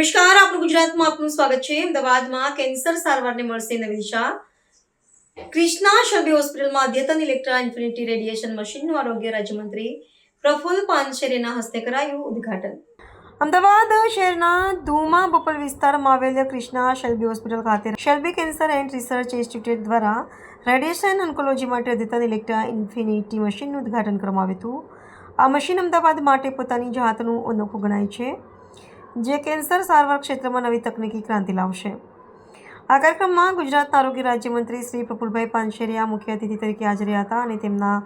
નમસ્કાર, આપણું ગુજરાતમાં આપનું સ્વાગત છે। અમદાવાદમાં કેન્સર સારવારને મળશે નવી દિશા। કૃષ્ણા શબે હોસ્પિટલમાં અદ્યતન ઇલેક્ટ્રા ઇન્ફિનિટી રેડિયેશન મશીનનું આરોગ્ય રાજ્યમંત્રી પ્રફુલ્લ પાનસેરેના હસ્તે કરાયું ઉદ્ઘાટન। અમદાવાદ શહેરના ધુમા બોપલ વિસ્તારમાં આવેલ કૃષ્ણા શેલ્બી હોસ્પિટલ ખાતે Shalby cancer and research institute દ્વારા રેડિયેશન ઓન્કોલોજી માટે અદ્યતન ઇલેક્ટ્રા ઇન્ફિનિટી મશીનનું ઉદ્ઘાટન કરવામાં આવ્યું હતું। આ મશીન અમદાવાદ માટે પોતાની જાતનું અનોખું ગણાય છે, જે કેન્સર સારવાર ક્ષેત્રમાં નવી તકનીકી ક્રાંતિ લાવશે। આ કાર્યક્રમમાં ગુજરાતના આરોગ્ય રાજ્યમંત્રી શ્રી પ્રફુલભાઈ પાનસેરિયા મુખ્ય અતિથિ તરીકે હાજર રહ્યા હતા અને તેમના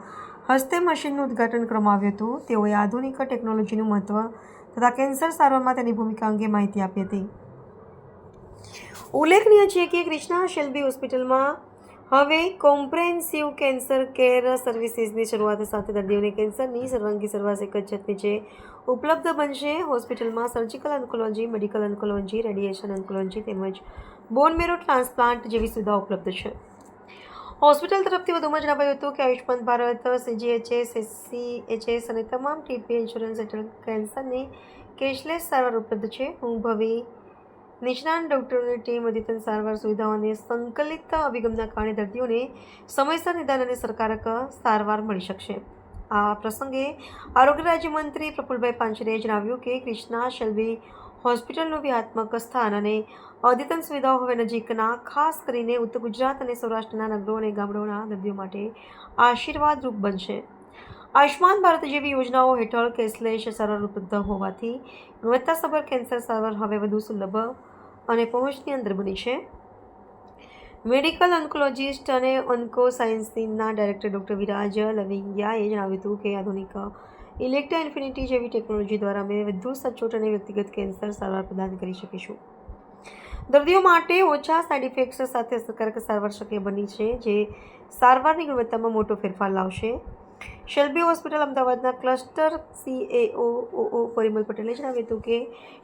હસ્તે મશીનનું ઉદ્ઘાટન કરવામાં આવ્યું હતું। તેઓએ આધુનિક ટેકનોલોજીનું મહત્વ તથા કેન્સર સારવારમાં તેની ભૂમિકા અંગે માહિતી આપી હતી। ઉલ્લેખનીય છે કે કૃષ્ણા શેલ્બી હોસ્પિટલમાં હવે કોમ્પ્રેહેન્સિવ કેન્સર કેર સર્વિસીસની શરૂઆત સાથે દર્દીઓને કેન્સરની સર્વાંગી સારવાર એક જ છત નીચે ઉપલબ્ધ બનશે। હોસ્પિટલમાં surgical oncology, medical oncology, radiation oncology તેમજ બોન મેરો ટ્રાન્સપ્લાન્ટ જેવી સુવિધાઓ ઉપલબ્ધ છે। હોસ્પિટલ તરફથી વધુમાં જણાવાયું હતું કે આયુષ્માન ભારત, CGHS, SCHS અને તમામ TP ઇન્સ્યોરન્સ હેઠળ કેન્સરની કેશલેસ સારવાર ઉપલબ્ધ છે। અનુભવી નિષ્ણાત ડૉક્ટરોની ટીમ અદ્યતન સારવાર સુવિધાઓ અને સંકલિત અભિગમના કારણે દર્દીઓને સમયસર નિદાન અને અસરકારક સારવાર મળી શકશે। આ પ્રસંગે આરોગ્ય રાજ્યમંત્રી પ્રફુલભાઈ પાનસેરિયાએ જણાવ્યું કે કૃષ્ણા શેલ્બી હોસ્પિટલનું વ્યૂહાત્મક સ્થાન અને અદ્યતન સુવિધાઓ હવે નજીકના ખાસ કરીને ઉત્તર ગુજરાત અને સૌરાષ્ટ્રના નગરો અને ગામડાઓના દર્દીઓ માટે આશીર્વાદરૂપ બનશે। આયુષ્માન ભારત જેવી યોજનાઓ હેઠળ કેશલેસ સારવાર ઉપલબ્ધ હોવાથી ગુણવત્તાસભર કેન્સર સારવાર હવે વધુ સુલભ અને પહોંચની અંદર બની છે। મેડિકલ ઓન્કોલોજીસ્ટ અને ઓન્કો સાયન્સના ડાયરેક્ટર ડૉક્ટર વિરાજ લવિંગિયાએ જણાવ્યું હતું કે આધુનિક ઇલેક્ટ્રા ઇન્ફિનિટી જેવી ટેકનોલોજી દ્વારા અમે વધુ સચોટ અને વ્યક્તિગત કેન્સર સારવાર પ્રદાન કરી શકીશું। દર્દીઓ માટે ઓછા સાઇડ ઇફેક્ટ્સ સાથે અસરકારક સારવાર શક્ય બની છે, જે સારવારની ગુણવત્તામાં મોટો ફેરફાર લાવશે। શેલ્બી હોસ્પિટલ અમદાવાદના ક્લસ્ટર CAO પરિમલ પટેલે જણાવ્યું હતું કે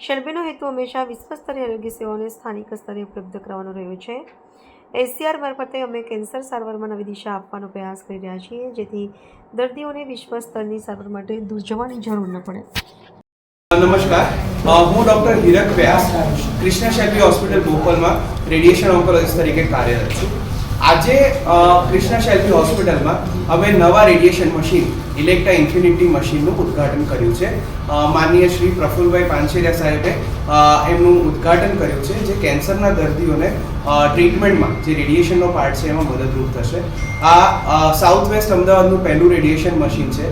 શેલ્બીનો હેતુ હંમેશા વિશ્વસ્તરીય આરોગ્ય સેવાઓને સ્થાનિક સ્તરે ઉપલબ્ધ કરાવવાનો રહ્યો છે। SCR મારફતે અમે કેન્સર સારવારમાં નવી દિશા આપવાનો પ્રયાસ કરી રહ્યા છીએ, જેથી દર્દીઓને વિશ્વ સ્તરની સારવાર માટે દૂર જવાની જરૂર ન પડે। નમસ્કાર, હું doctor Hirak Vyas Krishna Shelby hospital બોપલમાં રેડિયેશન ઓન્કોલોજીસ્ટ તરીકે કાર્યરત છું। આજે કૃષ્ણા શેલ્બી હોસ્પિટલમાં અમે નવા રેડિયેશન મશીન ઇલેક્ટ્રા ઇન્ફિનિટી મશીનનું ઉદ્ઘાટન કર્યું છે। માનનીય શ્રી પ્રફુલભાઈ પાનસેરિયા સાહેબે એમનું ઉદ્ઘાટન કર્યું છે, જે કેન્સરના દર્દીઓને ટ્રીટમેન્ટમાં જે રેડિયેશનનો પાર્ટ છે એમાં મદદરૂપ થશે। આ સાઉથ વેસ્ટ અમદાવાદનું પહેલું રેડિયેશન મશીન છે,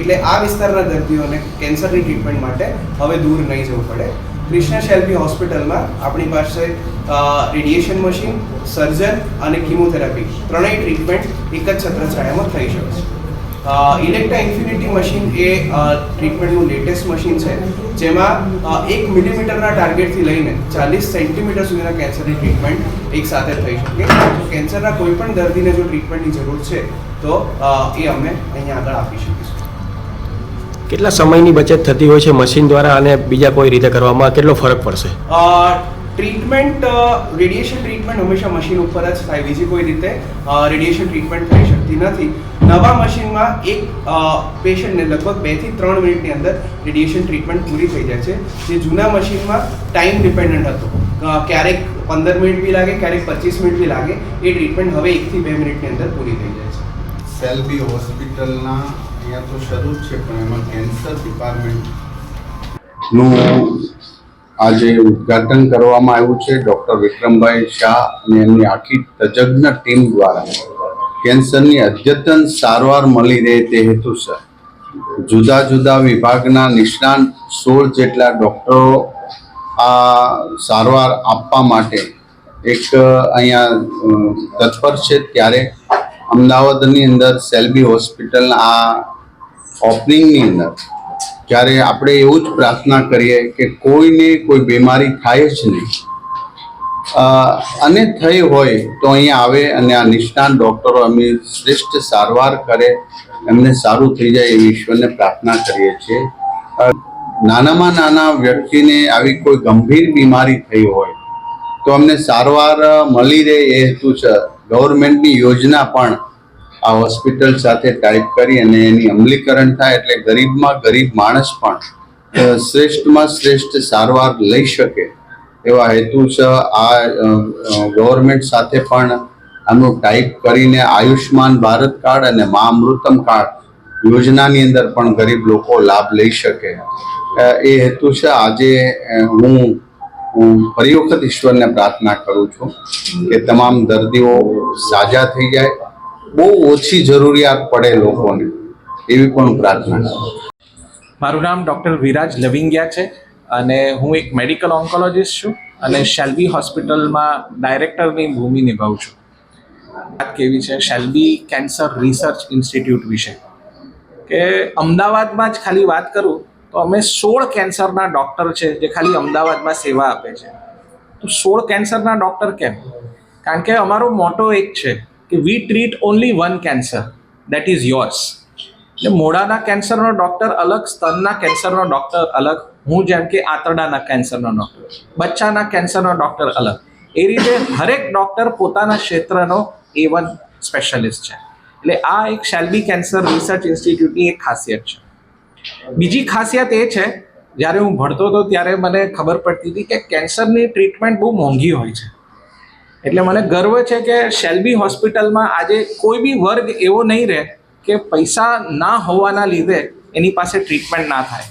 એટલે આ વિસ્તારના દર્દીઓને કેન્સરની ટ્રીટમેન્ટ માટે હવે દૂર નહીં જવું પડે। કૃષ્ણા શેલ્બી હોસ્પિટલમાં આપણી પાસે રેડિયેશન મશીન, સર્જન અને કિમોથેરાપી ત્રણેય ટ્રીટમેન્ટ એક જ છત્રછાયામાં થઈ શકે છે। ઇલેક્ટ્રા ઇન્ફિનિટી મશીન એ ટ્રીટમેન્ટનું લેટેસ્ટ મશીન છે, જેમાં 1 મિલીમીટરના ટાર્ગેટથી લઈને 40 સેન્ટીમીટર સુધીના કેન્સરની ટ્રીટમેન્ટ એક સાથે થઈ શકે। કેન્સરના કોઈ પણ દર્દીને જો ટ્રીટમેન્ટની જરૂર છે તો એ અમે અહીંયા આગળ આપી શકીશું। કેટલા સમયની બચત થતી હોય છે મશીન દ્વારા અને બીજા કોઈ રીતે કરવામાં કેટલો ફરક પડશે? ટ્રીટમેન્ટ રેડિયેશન ટ્રીટમેન્ટ હંમેશા મશીન ઉપર જ થાય, બીજી કોઈ રીતે રેડિયેશન ટ્રીટમેન્ટ થઈ શકતી નથી। નવા મશીનમાં એક પેશન્ટને લગભગ 2 થી 3 મિનિટની અંદર રેડિયેશન ટ્રીટમેન્ટ પૂરી થઈ જાય છે, જે જૂના મશીનમાં ટાઈમ ડિપેન્ડન્ટ હતું, ક્યારેક 15 મિનિટ બી લાગે, ક્યારેક 25 મિનિટ બી લાગે। એ ટ્રીટમેન્ટ હવે 1 થી 2 મિનિટની અંદર પૂરી થઈ જાય છે। શેલ્બી હોસ્પિટલના અહીંયા તો શરૂ જ છે, પણ એમાં કેન્સર ડિપાર્ટમેન્ટનું આજે ઉદ્ઘાટન કરવામાં આવ્યું છે ડૉક્ટર વિક્રમભાઈ શાહ અને એમની આખી તજજ્ઞ ટીમ દ્વારા। કેન્સરની અદ્યતન સારવાર મળી રહે તે હેતુસર જુદા જુદા વિભાગના નિષ્ણાત 16 જેટલા ડૉક્ટરો આ સારવાર આપવા માટે એક અહીંયા તત્પર છે। ત્યારે અમદાવાદની અંદર શેલ્બી હોસ્પિટલના આ ઓપનિંગની અંદર જ્યારે આપણે એવું જ પ્રાર્થના કરીએ કે કોઈને કોઈ બીમારી થાય જ નહીં, અને થઈ હોય તો અહીંયા આવે અને આ નિષ્ણાત ડૉક્ટરો એમની શ્રેષ્ઠ સારવાર કરે, એમને સારું થઈ જાય એવી ઈશ્વરને પ્રાર્થના કરીએ છીએ। નાનામાં નાના વ્યક્તિને આવી કોઈ ગંભીર બીમારી થઈ હોય તો અમને સારવાર મળી રહે એ હેતુ છે ગવર્મેન્ટની યોજના પણ આ હોસ્પિટલ સાથે ટાઈપ કરી અને એની અમલીકરણ થાય, એટલે ગરીબમાં ગરીબ માણસ પણ શ્રેષ્ઠમાં શ્રેષ્ઠ સારવાર લઈ શકે એવા હેતુસર આ ગવર્મેન્ટ સાથે પણ આનું ટાઈપ કરીને આયુષ્માન ભારત કાર્ડ અને મા અમૃતમ કાર્ડ યોજનાની અંદર પણ ગરીબ લોકો લાભ લઈ શકે એ હેતુસર આજે હું ફરી વખત ઈશ્વરને પ્રાર્થના કરું છું કે તમામ દર્દીઓ સાજા થઈ જાય, બહુ ઓછી જરૂરિયાત પડે લોકોને એવી પણ પ્રાર્થના કરું છું. મારું નામ ડૉક્ટર વિરાજ લવિંગિયા છે અને હું એક મેડિકલ ઓન્કોલોજિસ્ટ છું અને શેલ્બી હોસ્પિટલમાં ડાયરેક્ટરની ભૂમિ નિભાવું છું. વાત કેવી છે શેલ્બી કેન્સર રિસર્ચ ઇન્સ્ટિટ્યૂટ વિશે કે અમદાવાદમાં જ ખાલી વાત કરું તો અમે 16 કેન્સરના ડૉક્ટર છે જે ખાલી અમદાવાદમાં સેવા આપે છે. તો 16 કેન્સરના ડૉક્ટર કેમ? કારણ કે અમારો મોટો એક છે કે we treat only one cancer, that is yours. એટલે મોઢાના કેન્સરનો ડૉક્ટર અલગ, સ્તનના કેન્સરનો ડૉક્ટર અલગ, હું જેમ કે આંતરડાના કેન્સરનો ડૉક્ટર, બચ્ચાના કેન્સરનો ડૉક્ટર અલગ. એ રીતે હરેક ડૉક્ટર પોતાના ક્ષેત્રનો A1 સ્પેશિયાલિસ્ટ છે. એટલે આ એક શેલ્બી કેન્સર રિસર્ચ ઇન્સ્ટિટ્યૂટની એક ખાસિયત છે. બીજી ખાસિયત એ છે, જ્યારે હું ભણતો હતો ત્યારે મને ખબર પડતી હતી કે કેન્સરની ટ્રીટમેન્ટ બહુ મોંઘી હોય છે. એટલે મને ગર્વ છે કે શેલ્બી હોસ્પિટલમાં આજે કોઈ બી વર્ગ એવો નહીં રહે કે પૈસા ના હોવાના લીધે એની પાસે ટ્રીટમેન્ટ ના થાય.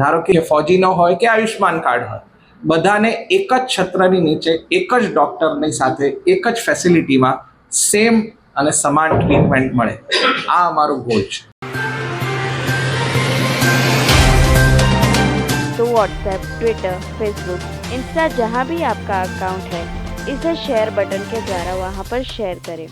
ધારો કે ફોજીનો હોય કે આયુષ્માન કાર્ડ હોય, બધાને એક જ છત્રની નીચે એક જ ડૉક્ટરની સાથે એક જ ફેસિલિટીમાં સેમ અને સમાન ટ્રીટમેન્ટ મળે. આ અમારું ગોલ છે. तो व्हाट्सएप, ट्विटर, फेसबुक, इंस्टा जहाँ भी आपका अकाउंट है इसे शेयर बटन के द्वारा वहाँ पर शेयर करें